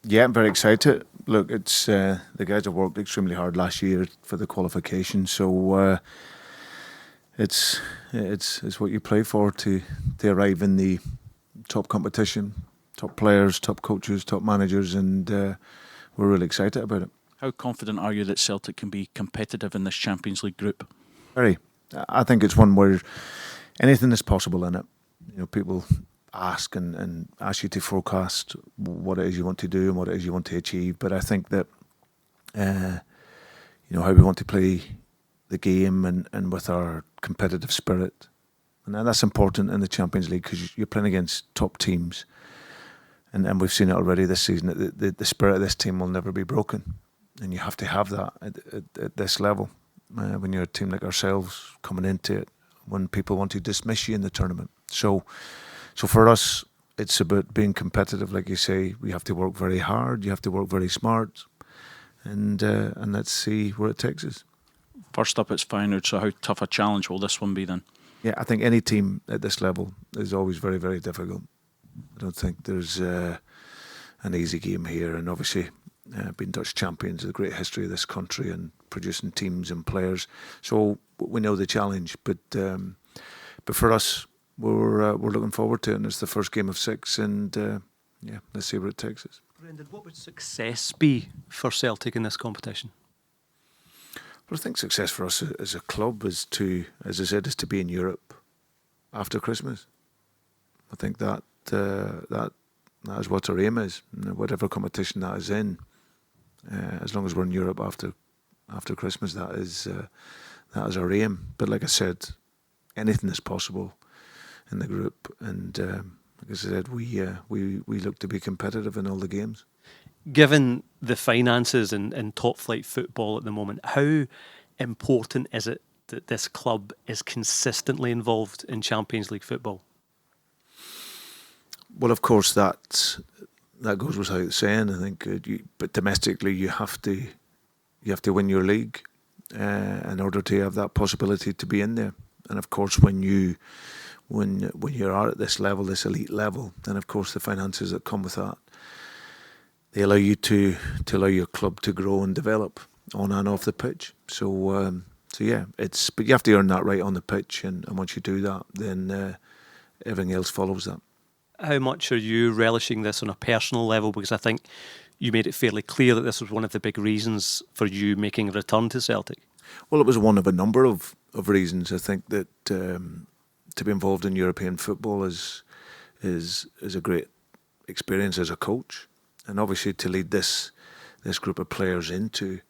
Yeah, I'm very excited. Look, it's the guys have worked extremely hard last year for the qualification, so it's it's what you play for to arrive in the top competition, top players, top coaches, top managers, and we're really excited about it. How confident are you that Celtic can be competitive in this Champions League group? Very. I think it's one where anything is possible in it. People ask and ask you to forecast what it is you want to do and what it is you want to achieve. But I think that how we want to play the game and with our competitive spirit, and that's important in the Champions League because you're playing against top teams, and we've seen it already this season. The spirit of this team will never be broken, and you have to have that at this level when you're a team like ourselves coming into it. When people want to dismiss you in the tournament, so for us, it's about being competitive. Like you say, we have to work very hard. You have to work very smart, and let's see where it takes us. First up, it's Feyenoord, so how tough a challenge will this one be then? Yeah, I think any team at this level is always very, very difficult. I don't think there's an easy game here, and obviously being Dutch champions, a great history of this country and producing teams and players. So we know the challenge, but for us, we're looking forward to it, and it's the first game of 6, and let's see where it takes us. Brendan, what would success be for Celtic in this competition? Well, I think success for us as a club is to, as I said, is to be in Europe after Christmas. I think that is what our aim is. Whatever competition that is in, as long as we're in Europe after Christmas, that is our aim. But like I said, anything is possible in the group, and like I said, we look to be competitive in all the games. Given the finances in top flight football at the moment, how important is it that this club is consistently involved in Champions League football? Well, of course, that goes without saying. I think, but domestically, you have to win your league in order to have that possibility to be in there. And of course, when you are at this level, this elite level, then of course the finances that come with that, they allow you to allow your club to grow and develop on and off the pitch. So yeah, but you have to earn that right on the pitch, and once you do that, then everything else follows that. How much are you relishing this on a personal level? Because I think you made it fairly clear that this was one of the big reasons for you making a return to Celtic. Well, it was one of a number of reasons. I think that to be involved in European football is a great experience as a coach, and obviously to lead this group of players into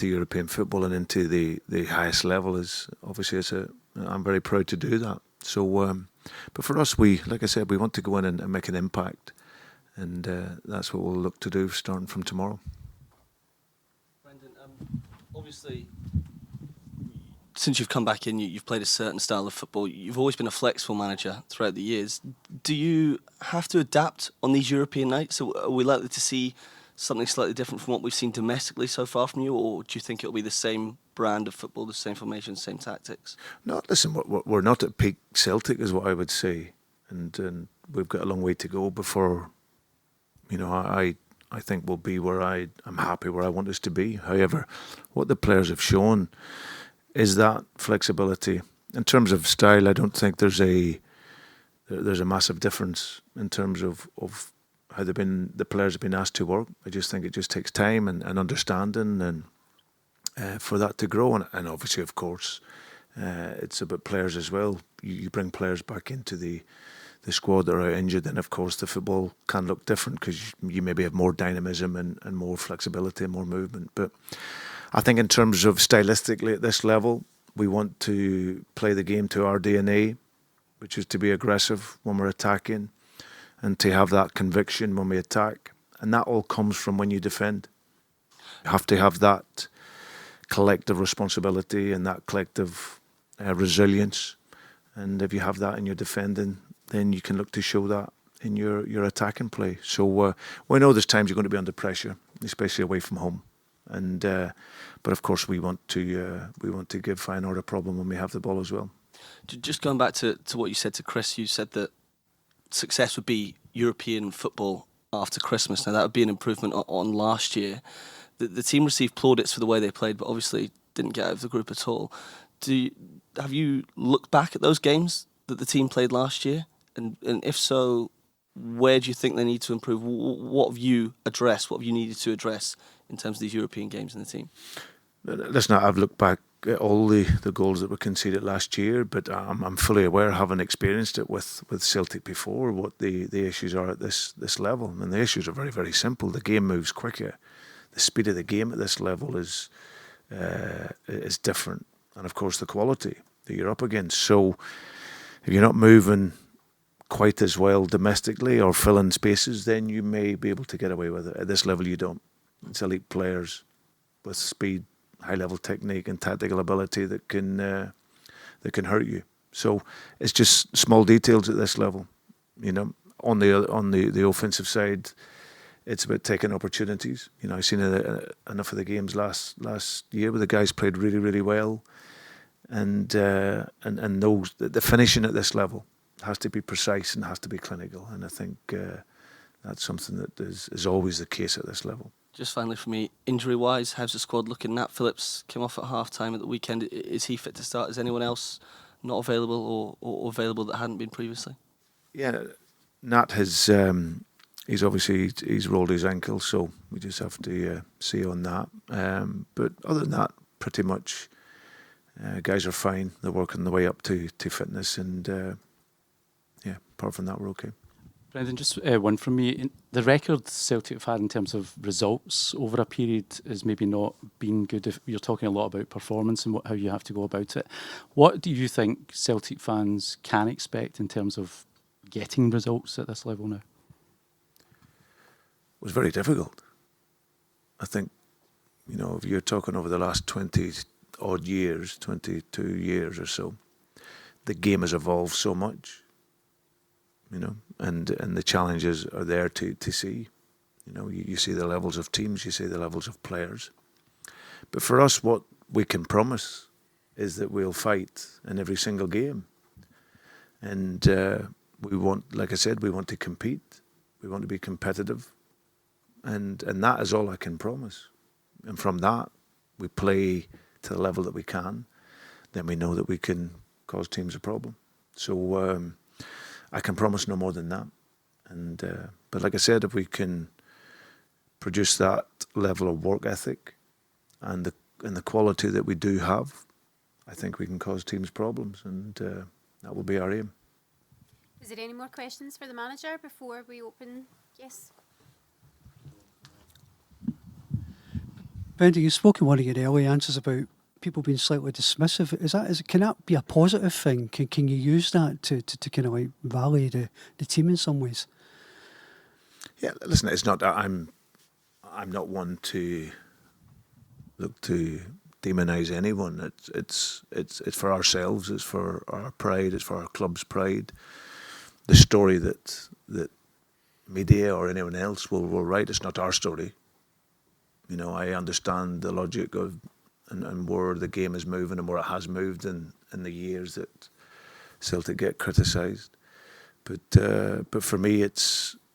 European football and into the highest level is obviously I'm very proud to do that. So, but for us, like I said, we want to go in and make an impact, and that's what we'll look to do starting from tomorrow. Brendan, obviously, since you've come back in, you've played a certain style of football. You've always been a flexible manager throughout the years. Do you have to adapt on these European nights? So are we likely to see something slightly different from what we've seen domestically so far from you, or do you think it'll be the same brand of football, the same formation, same tactics? No, listen, we're not at peak Celtic is what I would say, and we've got a long way to go before, I think we'll be where I'm happy where I want us to be. However, what the players have shown is that flexibility. In terms of style, I don't think there's a massive difference in terms of how the players have been asked to work. I just think it just takes time and understanding and for that to grow. And obviously, of course, it's about players as well. You bring players back into the squad that are out injured, and of course the football can look different because you maybe have more dynamism and more flexibility and more movement. But I think in terms of stylistically at this level, we want to play the game to our DNA, which is to be aggressive when we're attacking and to have that conviction when we attack. And that all comes from when you defend. You have to have that collective responsibility and that collective resilience. And if you have that in your defending, then you can look to show that in your attacking play. So we know there's times you're going to be under pressure, especially away from home. And but of course we want to give Feyenoord a problem when we have the ball as well. Just going back to what you said to Chris, you said that success would be European football after Christmas. Now that would be an improvement on last year. The team received plaudits for the way they played, but obviously didn't get out of the group at all. Have you looked back at those games that the team played last year? And if so, where do you think they need to improve? What have you addressed? What have you needed to address in terms of these European games in the team? Listen, I've looked back at all the goals that were conceded last year, but I'm fully aware, having experienced it with Celtic before, what the issues are at this level. And the issues are very, very simple. The game moves quicker. The speed of the game at this level is different. And of course, the quality that you're up against. So if you're not moving quite as well domestically or filling spaces, then you may be able to get away with it. At this level, you don't. It's elite players with speed, high-level technique and tactical ability that can hurt you. So it's just small details at this level. You know, on the offensive side, it's about taking opportunities. You know, I've seen enough of the games last year where the guys played really, really well, and those the finishing at this level has to be precise and has to be clinical. And I think that's something that is always the case at this level. Just finally for me, injury-wise, how's the squad looking? Nat Phillips came off at half-time at the weekend. Is he fit to start? Is anyone else not available or available that hadn't been previously? Yeah, Nat has he's obviously rolled his ankle, so we just have to see on that. But other than that, pretty much guys are fine. They're working their way up to fitness, and yeah, apart from that, we're okay. Brendan, just one from me. The record Celtic have had in terms of results over a period has maybe not been good. If you're talking a lot about performance and how you have to go about it, what do you think Celtic fans can expect in terms of getting results at this level now? It was very difficult. I think, you know, if you're talking over the last 20-odd years, 22 years or so, the game has evolved so much. You know, and the challenges are there to see. You know, you see the levels of teams, you see the levels of players. But for us, what we can promise is that we'll fight in every single game. And we want, like I said, we want to compete. We want to be competitive. And that is all I can promise. And from that, we play to the level that we can. Then we know that we can cause teams a problem. So I can promise no more than that. And but like I said, if we can produce that level of work ethic and the quality that we do have, I think we can cause teams problems, and that will be our aim. Is there any more questions for the manager before we open? Yes. Brendan, you spoke in one of your early answers about people being slightly dismissive. Can that be a positive thing? Can you use that to kind of like rally the team in some ways? Yeah, listen, it's not. I'm not one to look to demonise anyone. It's for ourselves. It's for our pride. It's for our club's pride. The story that media or anyone else will write, it's not our story. You know, I understand the logic of and where the game is moving and where it has moved in the years that Celtic get criticised. But for me,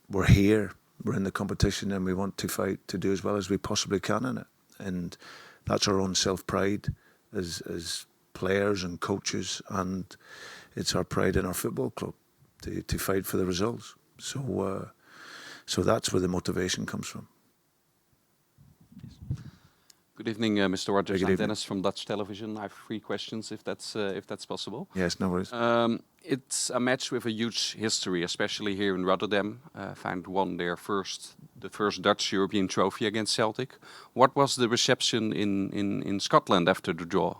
we're here, we're in the competition, and we want to fight to do as well as we possibly can in it. And that's our own self-pride as players and coaches, and it's our pride in our football club to fight for the results. So that's where the motivation comes from. Good evening, Mr. Rodgers. Good I'm evening. Dennis from Dutch television. I have 3 questions, if that's possible. Yes, no worries. It's a match with a huge history, especially here in Rotterdam. Feyenoord won the first Dutch European trophy against Celtic. What was the reception in Scotland after the draw?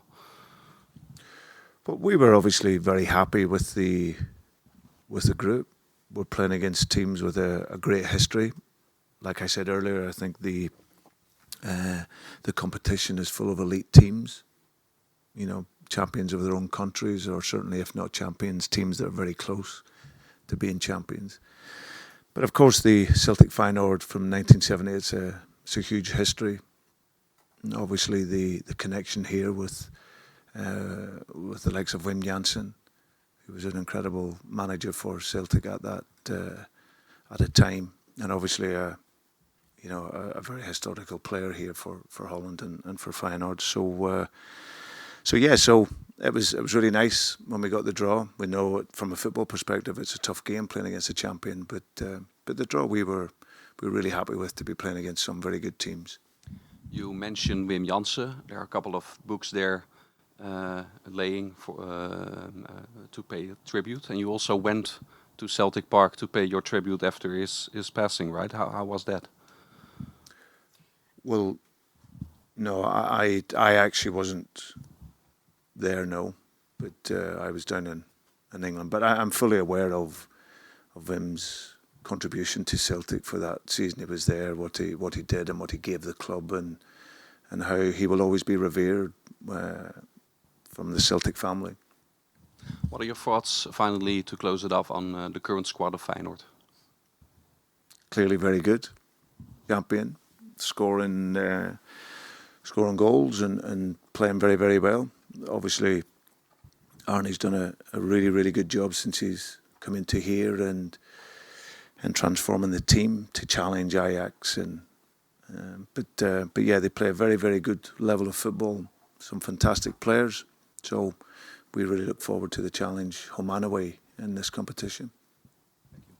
But we were obviously very happy with the group. We're playing against teams with a great history. Like I said earlier, I think the competition is full of elite teams, you know, champions of their own countries, or certainly, if not champions, teams that are very close to being champions. But of course, the Celtic Feyenoord from 1970, it's a huge history. And obviously, the connection here with the likes of Wim Jansen, who was an incredible manager for Celtic at a time obviously a very historical player here for Holland and for Feyenoord. So it was really nice when we got the draw. We know from a football perspective it's a tough game playing against a champion, but the draw we were really happy with, to be playing against some very good teams. You mentioned Wim Jansen. There are a couple of books there laying for to pay tribute, and you also went to Celtic Park to pay your tribute after his passing, right? How was that? Well, no, I actually wasn't there, no, but I was down in England. But I'm fully aware of Wim's contribution to Celtic for that season he was there, what he did and what he gave the club, and how he will always be revered from the Celtic family. What are your thoughts, finally, to close it off, on the current squad of Feyenoord? Clearly very good. Champion, scoring goals and playing very, very well. Obviously, Arnie's done a really, really good job since he's come into here and transforming the team to challenge Ajax. But yeah, they play a very, very good level of football. Some fantastic players. So we really look forward to the challenge home and away in this competition.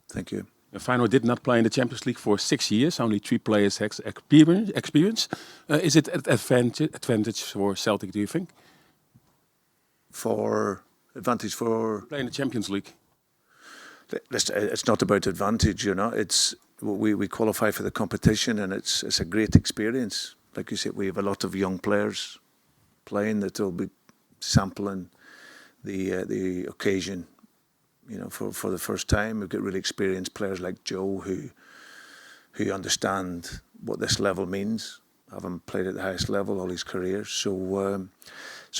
Thank you. Feyenoord did not play in the Champions League for 6 years. Only 3 players have experience. Is it an advantage for Celtic, do you think? Advantage for Playing the Champions League. It's not about advantage, It's we qualify for the competition, and it's a great experience. Like you said, we have a lot of young players playing that will be sampling the occasion, for the first time. We've got really experienced players like Joe who understand what this level means, having played at the highest level all his career. So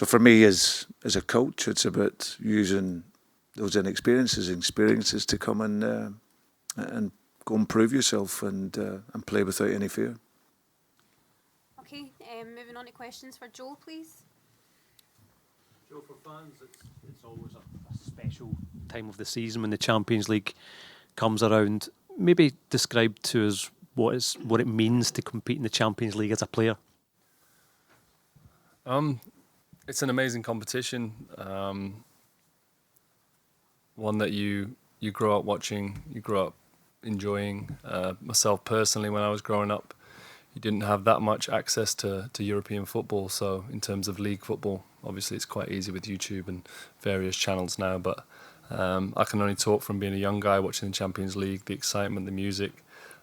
for me as a coach, it's about using those experiences to come and go and prove yourself and play without any fear. Okay, moving on to questions for Joe, please. Joe, for fans, it's always a special time of the season when the Champions League comes around. Maybe describe to us what it means to compete in the Champions League as a player. It's an amazing competition. One that you grow up watching, you grow up enjoying. Myself personally, when I was growing up, you didn't have that much access to European football. So in terms of league football, obviously it's quite easy with YouTube and various channels now. But I can only talk from being a young guy watching the Champions League, the excitement, the music.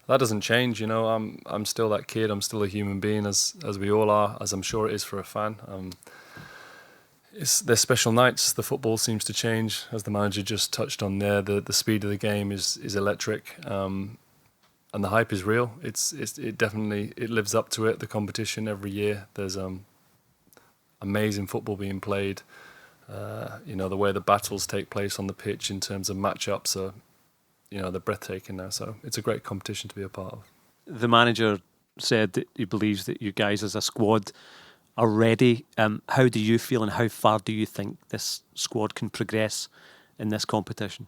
That doesn't change, I'm still that kid. I'm still a human being, as we all are, as I'm sure it is for a fan. There's special nights. The football seems to change, as the manager just touched on there. The speed of the game is electric, and the hype is real. It definitely lives up to it. The competition every year, there's amazing football being played. The way the battles take place on the pitch in terms of matchups are, they're breathtaking now. So it's a great competition to be a part of. The manager said that he believes that you guys as a squad are ready. How do you feel, and how far do you think this squad can progress in this competition?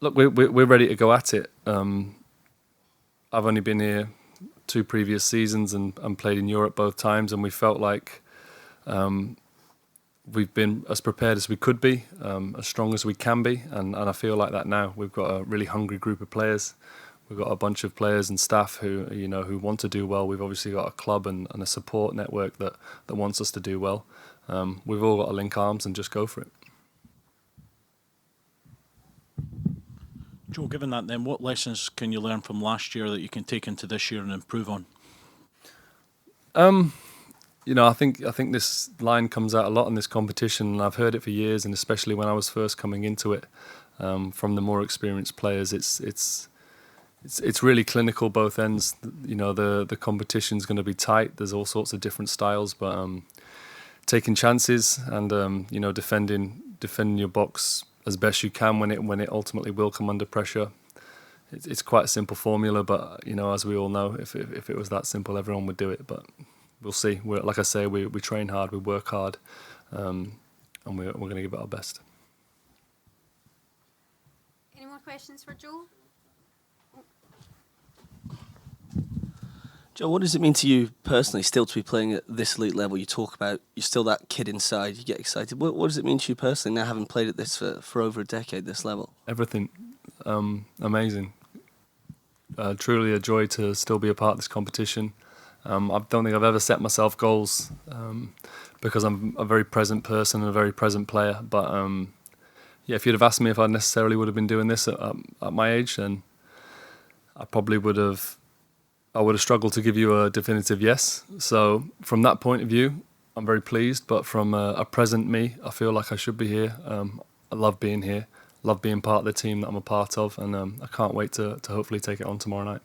Look, we're ready to go at it. I've only been here 2 previous seasons and played in Europe both times, and we felt like we've been as prepared as we could be, as strong as we can be, and I feel like that now. We've got a really hungry group of players. We've got a bunch of players and staff who want to do well. We've obviously got a club and a support network that wants us to do well. We've all got to link arms and just go for it. Joe, given that then, what lessons can you learn from last year that you can take into this year and improve on? I think this line comes out a lot in this competition, and I've heard it for years, and especially when I was first coming into it, from the more experienced players, it's really clinical both ends. The competition's going to be tight. There's all sorts of different styles, but taking chances and defending your box as best you can when it ultimately will come under pressure. It's quite a simple formula, but as we all know, if it was that simple, everyone would do it. But we'll see. Like I say, we train hard, we work hard, and we're going to give it our best. Any more questions for Joe? Joe, what does it mean to you personally still to be playing at this elite level? You talk about you're still that kid inside, you get excited. What does it mean to you personally now having played at this for over a decade, this level? Everything. Amazing. Truly a joy to still be a part of this competition. I don't think I've ever set myself goals because I'm a very present person and a very present player. But yeah, if you'd have asked me if I necessarily would have been doing this at my age, then I probably would have struggled to give you a definitive yes. So from that point of view, I'm very pleased. But from a present me, I feel like I should be here. I love being here, love being part of the team that I'm a part of, and I can't wait to hopefully take it on tomorrow night.